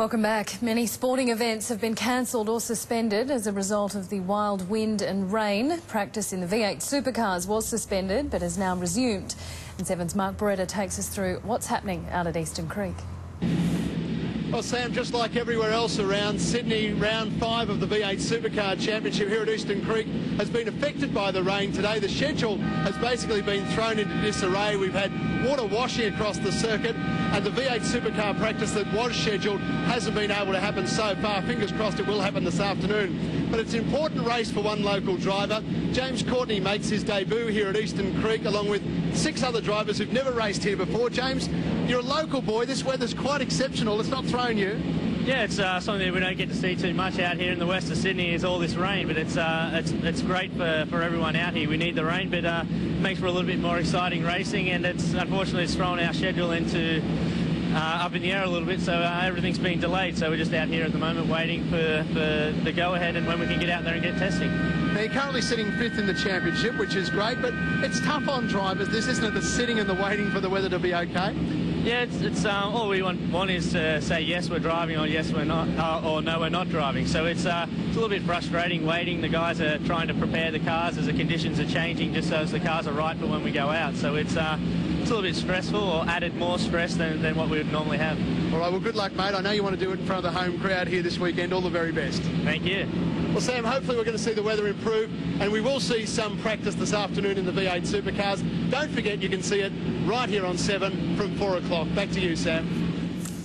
Welcome back. Many sporting events have been cancelled or suspended as a result of the wild wind and rain. Practice in the V8 supercars was suspended but has now resumed. And Seven's Mark Beretta takes us through what's happening out at Eastern Creek. Well, Sam, just like everywhere else around Sydney, round 5 of the V8 Supercar Championship here at Eastern Creek has been affected by the rain today. The schedule has basically been thrown into disarray. We've had water washing across the circuit, and the V8 Supercar practice that was scheduled hasn't been able to happen so far. Fingers crossed it will happen this afternoon. But it's an important race for one local driver. James Courtney makes his debut here at Eastern Creek along with 6 other drivers who've never raced here before. James, you're a local boy. This weather's quite exceptional. It's not thrown you. Yeah, it's something that we don't get to see too much out here in the west of Sydney is all this rain, but it's great for everyone out here. We need the rain, but it makes for a little bit more exciting racing, and unfortunately it's thrown our schedule into up in the air a little bit, so everything's been delayed. So we're just out here at the moment waiting for the go-ahead and when we can get out there and get testing. Now, you're currently sitting 5th in the championship, which is great, but it's tough on drivers, this, isn't it, the sitting and the waiting for the weather to be okay? Yeah, it's all we want is to say yes, we're driving, or yes, we're not, or no, we're not driving. So it's a little bit frustrating waiting. The guys are trying to prepare the cars as the conditions are changing, just so as the cars are right for when we go out. So it's a little bit stressful, or added more stress than what we would normally have. All right, well, good luck, mate. I know you want to do it in front of the home crowd here this weekend. All the very best. Thank you. Well, Sam, hopefully we're going to see the weather improve, and we will see some practice this afternoon in the V8 Supercars. Don't forget you can see it right here on 7 from 4 o'clock. Back to you, Sam.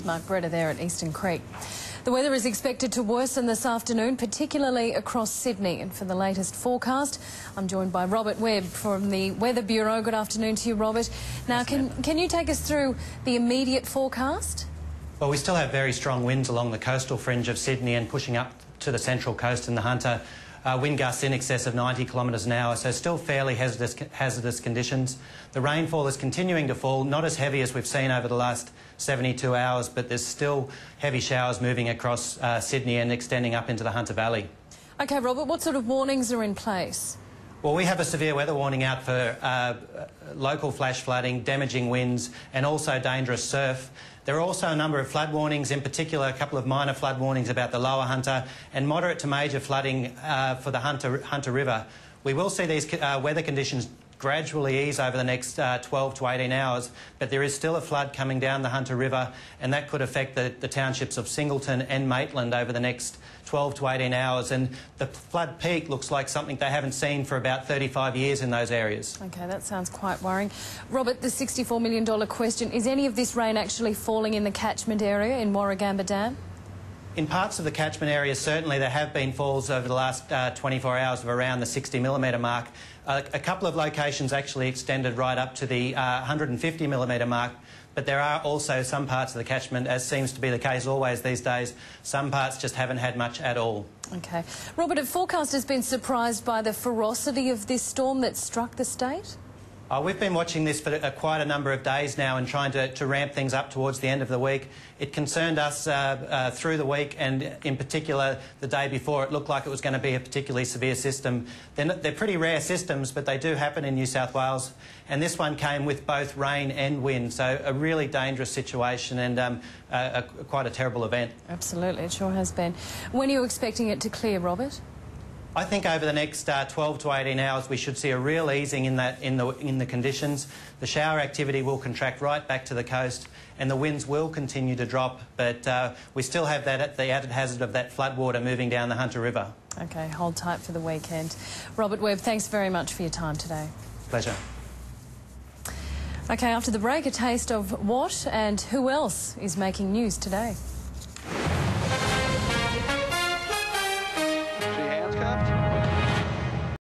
Mark Beretta there at Eastern Creek. The weather is expected to worsen this afternoon, particularly across Sydney. And for the latest forecast, I'm joined by Robert Webb from the Weather Bureau. Good afternoon to you, Robert. Now, can you take us through the immediate forecast? Well, we still have very strong winds along the coastal fringe of Sydney and pushing up to the central coast and the Hunter. Wind gusts in excess of 90 kilometres an hour, so still fairly hazardous conditions. The rainfall is continuing to fall, not as heavy as we've seen over the last 72 hours, but there's still heavy showers moving across Sydney and extending up into the Hunter Valley. OK, Robert, what sort of warnings are in place? Well, we have a severe weather warning out for local flash flooding, damaging winds and also dangerous surf. There are also a number of flood warnings, in particular a couple of minor flood warnings about the lower Hunter and moderate to major flooding for the Hunter River. We will see these weather conditions gradually ease over the next 12 to 18 hours, but there is still a flood coming down the Hunter River, and that could affect the townships of Singleton and Maitland over the next 12 to 18 hours, and the flood peak looks like something they haven't seen for about 35 years in those areas. OK, that sounds quite worrying. Robert, the $64 million question, is any of this rain actually falling in the catchment area in Warragamba Dam? In parts of the catchment area, certainly there have been falls over the last 24 hours of around the 60mm mark. A couple of locations actually extended right up to the 150mm mark, but there are also some parts of the catchment, as seems to be the case always these days, some parts just haven't had much at all. OK. Robert, have forecasters been surprised by the ferocity of this storm that struck the state? We've been watching this for quite a number of days now and trying to ramp things up towards the end of the week. It concerned us through the week, and in particular the day before it looked like it was going to be a particularly severe system. They're pretty rare systems, but they do happen in New South Wales, and this one came with both rain and wind, so a really dangerous situation and quite a terrible event. Absolutely, it sure has been. When are you expecting it to clear, Robert? I think over the next 12 to 18 hours we should see a real easing in the conditions. The shower activity will contract right back to the coast and the winds will continue to drop, but we still have the added hazard of that floodwater moving down the Hunter River. OK, hold tight for the weekend. Robert Webb, thanks very much for your time today. Pleasure. OK, after the break, a taste of what and who else is making news today.